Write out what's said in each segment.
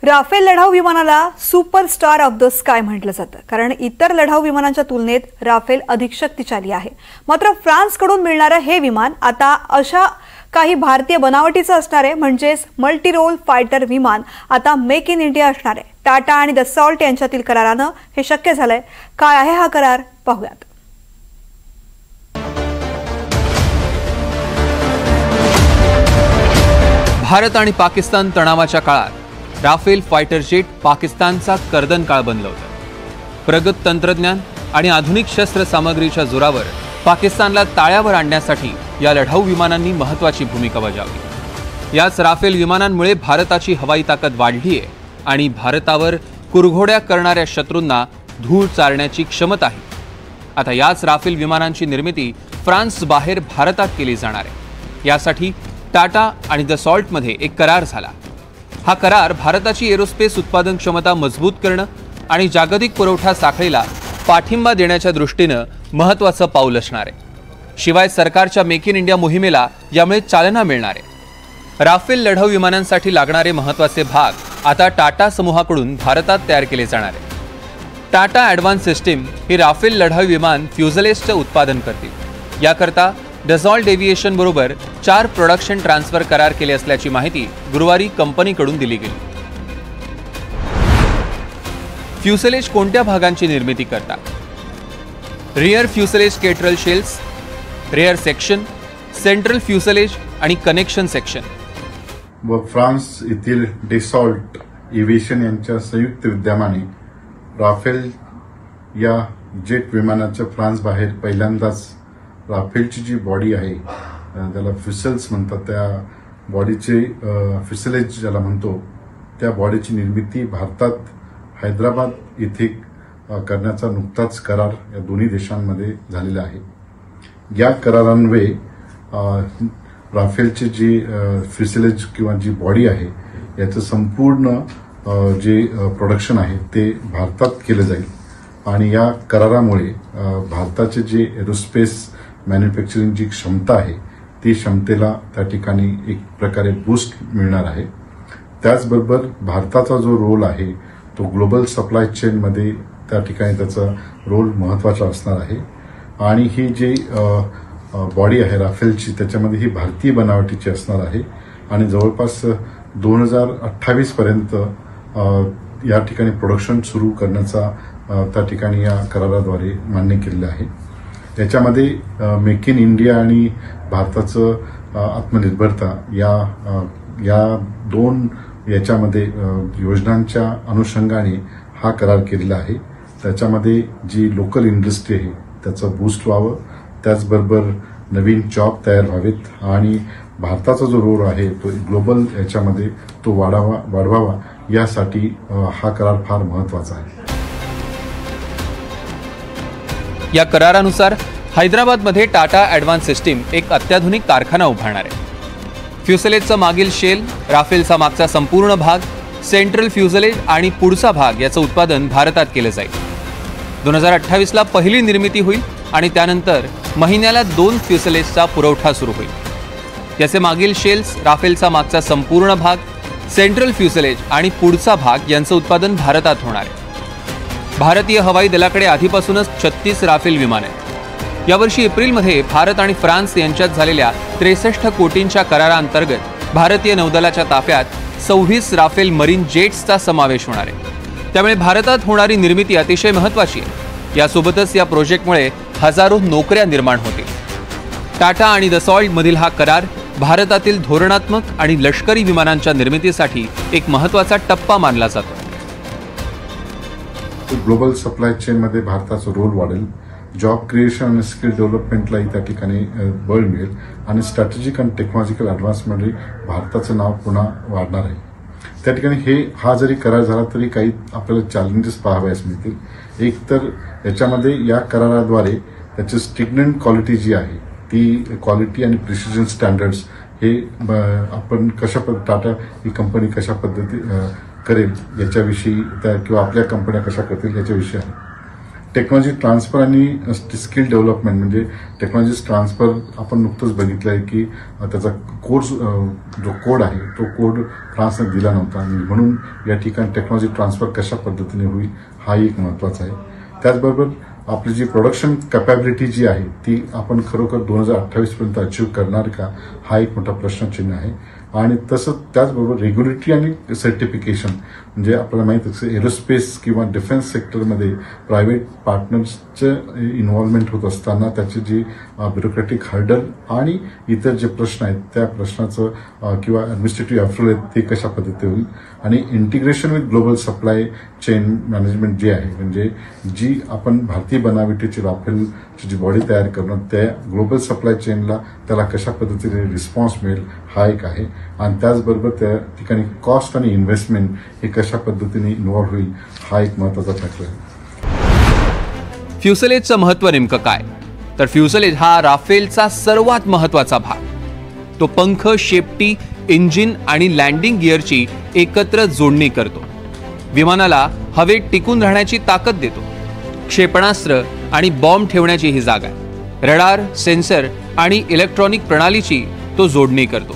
Rafale लढाऊ विमानाला superstar of the sky म्हटलं जातं, कारण इतर लढाऊ विमानांच्या तुलनेत राफेल अधिक शक्तिशाली आहे. मात्र फ्रान्सकडून मिळणारं हे विमान आता अशा काही भारतीय बनावटीचं असणार आहे, म्हणजेच मल्टी रोल फायटर विमान आता मेक इन इंडिया असणार आहे. टाटा आणि दसॉल्ट यांच्यातील करारानं हे शक्य झालंय. काय आहे हा करार, पाहूयात. भारत आणि पाकिस्तान तणावाच्या काळात राफेल फायटर जेट पाकिस्तानचा कर्दनकाळ बनलं होतं. प्रगत तंत्रज्ञान आणि आधुनिक शस्त्र सामग्रीच्या जोरावर पाकिस्तानला ताळ्यावर आणण्यासाठी या लढाऊ विमानांनी महत्त्वाची भूमिका बजावली. याच राफेल विमानांमुळे भारताची हवाई ताकद वाढली आहे आणि भारतावर कुरघोड्या करणाऱ्या शत्रूंना धूळ चारण्याची क्षमता आहे. आता याच राफेल विमानांची निर्मिती फ्रान्स बाहेर भारतात केली जाणार आहे. यासाठी टाटा आणि दसॉल्टमध्ये एक करार झाला. हा करार भारताची एरोस्पेस उत्पादन क्षमता मजबूत करणं आणि जागतिक पुरवठा साखळीला पाठिंबा देण्याच्या दृष्टीनं महत्त्वाचं पाऊल असणार आहे. शिवाय सरकारच्या मेक इन इंडिया मोहिमेला यामुळे चालना मिळणार आहे. राफेल लढाऊ विमानांसाठी लागणारे महत्त्वाचे भाग आता टाटा समूहाकडून भारतात तयार केले जाणार आहे. टाटा ॲडव्हान्स सिस्टीम ही राफेल लढाऊ विमान फ्युझलेजचं उत्पादन करतील. याकरता दसॉल्ट एव्हिएशन बरोबर 4 प्रोडक्शन ट्रान्सफर करार केले असल्याची माहिती गुरुवारी कंपनीकडून दिली गेली. फ्युसेलेज कोणत्या भागांची निर्मिती करतात? रिअर फ्युसेलेज केटरल shells, rear section, central fuselage आणि कनेक्शन सेक्शन. व फ्रान्स येथील दसॉल्ट एव्हिएशन यांच्या संयुक्त विद्यमाने राफेल या जेट विमानाच्या फ्रान्स बाहेर पहिल्यांदाच राफेलची जी बॉडी आहे त्याला फ्युसेल्स म्हणतात, त्या बॉडीचे फ्युसेलेज ज्याला म्हणतो त्या बॉडीची निर्मिती भारतात हैदराबाद येथे करण्याचा नुकताच करार या दोन्ही देशांमध्ये झालेला आहे. या करारान्वये राफेलचे जी फ्युसेलेज किंवा जी बॉडी आहे याचं संपूर्ण जे प्रोडक्शन आहे ते भारतात केलं जाईल आणि या करारामुळे भारताचे जे एरोस्पेस मॅन्युफॅक्चरिंग जी क्षमता आहे ती क्षमतेला त्या ठिकाणी एक प्रकारे बूस्ट मिळणार आहे. त्याचबरोबर भारताचा जो रोल आहे तो ग्लोबल सप्लाय चेनमध्ये त्या ठिकाणी त्याचा रोल महत्त्वाचा असणार आहे. आणि ही जी बॉडी आहे राफेलची त्याच्यामध्ये ही भारतीय बनावटीची असणार आहे आणि जवळपास 2028 पर्यंत या ठिकाणी प्रोडक्शन सुरू करण्याचा त्या ठिकाणी या कराराद्वारे मान्य केलेलं आहे. त्याच्यामध्ये मेक इन इंडिया आणि भारताचं आत्मनिर्भरता या दोन याच्यामध्ये योजनांच्या अनुषंगाने हा करार केलेला आहे. त्याच्यामध्ये जी लोकल इंडस्ट्री आहे त्याचं बूस्ट व्हावं, त्याचबरोबर नवीन जॉब तयार व्हावेत आणि भारताचा जो रोल आहे तो ग्लोबल याच्यामध्ये तो वाढवावा यासाठी हा करार फार महत्त्वाचा आहे. या करारानुसार हैदराबादमध्ये टाटा ॲडव्हान्स सिस्टीम एक अत्याधुनिक कारखाना उभारणार आहे. फ्युसेलेजचा मागील शेल, राफेलचा मागचा संपूर्ण भाग, सेंट्रल फ्युसेलेज आणि पुढचा भाग याचं उत्पादन भारतात केलं जाईल. 2028ला पहिली निर्मिती होईल आणि त्यानंतर महिन्याला 2 फ्युसेलेजचा पुरवठा सुरू होईल. याचे मागील शेल्स, राफेलचा मागचा संपूर्ण भाग, सेंट्रल फ्युसेलेज आणि पुढचा भाग यांचं उत्पादन भारतात होणार आहे. भारतीय हवाई दलाकडे आधीपासूनच 36 राफेल विमान आहेत. यावर्षी एप्रिलमध्ये भारत आणि फ्रान्स यांच्यात झालेल्या 63 कोटींच्या कराराअंतर्गत भारतीय नौदलाच्या ताफ्यात 26 राफेल मरीन जेट्सचा समावेश होणार आहे. त्यामुळे भारतात होणारी निर्मिती अतिशय महत्त्वाची आहे. यासोबतच या प्रोजेक्टमुळे हजारो नोकऱ्या निर्माण होतील. टाटा आणि दसॉल्टमधील हा करार भारतातील धोरणात्मक आणि लष्करी विमानांच्या निर्मितीसाठी एक महत्त्वाचा टप्पा मानला जातो. ग्लोबल सप्लाय चेनमध्ये भारताचा रोल वाढेल, जॉब क्रिएशन आणि स्किल डेव्हलपमेंटलाही त्या ठिकाणी बळ मिळेल आणि स्ट्रॅटेजिक आणि टेक्नॉलॉजिकल ॲडव्हान्समध्ये भारताचं नाव पुन्हा वाढणार आहे. त्या ठिकाणी हा जरी करार झाला तरी काही आपल्याला चॅलेंजेस पाहावयास मिळतील. एक तर याच्यामध्ये या कराराद्वारे त्याची स्टिग्नंट क्वालिटी जी आहे ती क्वालिटी आणि प्रिसिजन स्टँडर्ड्स हे आपण टाटा ही कंपनी कशा पद्धती करेल याच्याविषयी किंवा आपल्या कंपन्या कशा करतील याच्याविषयी आहे. टेक्नॉलॉजी ट्रान्सफर आणि स्किल डेव्हलपमेंट म्हणजे टेक्नॉलॉजी ट्रान्सफर आपण नुकतंच बघितलं आहे की त्याचा कोर्स जो कोड आहे तो कोड फ्रान्सने दिला नव्हता आणि म्हणून या ठिकाणी टेक्नॉलॉजी ट्रान्सफर कशा पद्धतीने होईल हा एक महत्त्वाचा आहे. त्याचबरोबर आपली जी प्रोडक्शन कॅपॅबिलिटी जी आहे ती आपण खरोखर 2028 पर्यंत अचीव्ह करणार का हा एक मोठा प्रश्नचिन्ह आहे. आणि तसंच त्याचबरोबर रेग्युलेटरी आणि सर्टिफिकेशन म्हणजे आपल्याला माहिती आहे एरोस्पेस किंवा डिफेन्स सेक्टरमध्ये प्रायव्हेट पार्टनर्सचं इन्व्हॉल्वमेंट होत असताना त्याची जी ब्युरोक्रॅटिक हर्डल आणि इतर जे प्रश्न आहेत त्या प्रश्नाचं किंवा ॲडमिनिस्ट्रेटिव्ह अप्रूव्हल आहेत ते कशा पद्धतीने होईल आणि integration with global supply chain management जी आहे म्हणजे जी आपण भारतीय बनावटीची राफेलची जी बॉडी तयार करणं त्या ग्लोबल सप्लाय चेनला त्याला कशा पद्धतीने रिस्पॉन्स मिळेल हा एक आहे. आणि त्याचबरोबर त्या ठिकाणी कॉस्ट आणि इन्व्हेस्टमेंट हे कशा पद्धतीने इन्व्हॉल्व्ह होईल हा एक महत्त्वाचा फॅक्टर आहे. फ्युसलेजचं महत्त्व नेमकं काय तर फ्युसलेज हा राफेलचा सर्वात महत्त्वाचा भाग. तो पंख, शेपटी, इंजिन आणि लँडिंग गिअरची एकत्र जोडणी करतो. विमानाला हवेत टिकून राहण्याची ताकद देतो. क्षेपणास्त्र आणि बॉम्ब ठेवण्याची ही जागा आहे. रडार, सेन्सर आणि इलेक्ट्रॉनिक प्रणालीची तो जोडणी करतो.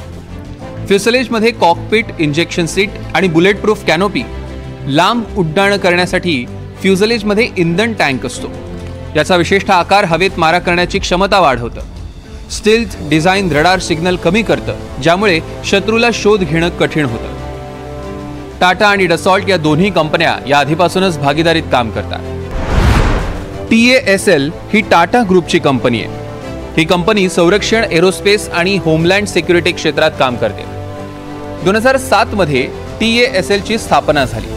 फ्युसलेजमध्ये कॉकपिट, इंजेक्शन सीट आणि बुलेट प्रूफ कॅनोपी. लांब उड्डाणं करण्यासाठी फ्युसलेजमध्ये इंधन टँक असतो. याचा विशिष्ट आकार हवेत मारा करण्याची क्षमता वाढवतं. स्टिल्थ डिझाईन रडार सिग्नल कमी करतं ज्यामुळे शत्रूला शोध घेणं कठीण होतं. टाटा आणि डसॉल्ट या दोन्ही कंपन्या या आधीपासूनच भागीदारीत काम करतात. TASL ही टाटा ग्रुपची कंपनी आहे. ही कंपनी संरक्षण, एरोस्पेस आणि होमलँड सिक्युरिटी क्षेत्रात काम करते. 2007 मध्ये TASL ची स्थापना झाली.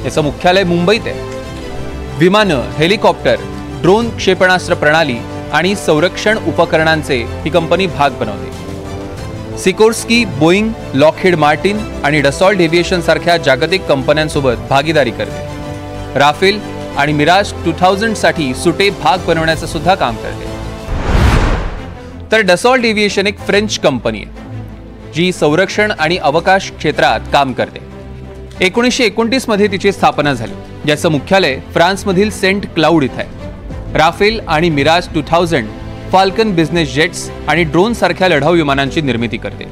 याचं मुख्यालय मुंबईत आहे. विमानं, हेलिकॉप्टर, ड्रोन क्षेपणास्त्र प्रणाली आणि संरक्षण उपकरणांचे ही कंपनी भाग बनवते. सिकोर्स्की, बोईंग, लॉकहीड मार्टिन आणि डसॉल्ट एव्हिएशन सारख्या जागतिक कंपन्यांसोबत भागीदारी करते. राफेल आणि मिराज 2000 साठी सुटे भाग बनवण्याचं सुद्धा काम करते. तर डसॉल्ट एव्हिएशन एक फ्रेंच कंपनी आहे जी संरक्षण आणि अवकाश क्षेत्रात काम करते. 1929 मध्ये तिची स्थापना झाली. ज्याचं मुख्यालय फ्रान्समधील सेंट क्लाउड इथं आहे. राफेल आणि मिराज 2000 फाल्कन बिझनेस जेट्स आणि ड्रोन सारख्या लढाऊ विमानांची निर्मिती करते.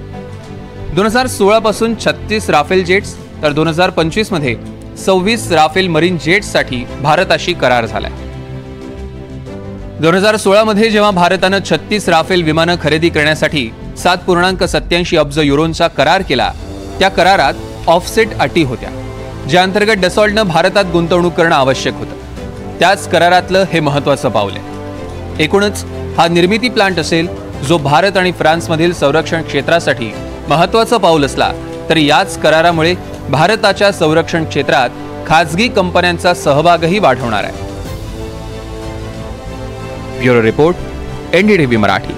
2016 पासून 36 राफेल जेट्स तर 2025 मध्ये 26 राफेल मरीन जेट्ससाठी भारताशी करार झालाय. 2016 मध्ये जेव्हा भारतानं 36 राफेल विमानं खरेदी करण्यासाठी 7.87 अब्ज युरोंचा करार केला त्या करारात ऑफसेट अटी होत्या ज्या अंतर्गत डसॉल्टनं भारतात गुंतवणूक करणं आवश्यक होतं. त्याच करारातलं हे महत्त्वाचं पाऊल आहे. एकूणच हा निर्मिती प्लांट असेल जो भारत आणि फ्रान्समधील संरक्षण क्षेत्रासाठी महत्त्वाचं पाऊल असला तरी याच करारामुळे भारताच्या संरक्षण क्षेत्रात खासगी कंपन्यांचा सहभागही वाढवणार आहे. Bureau report, NDTV Marathi.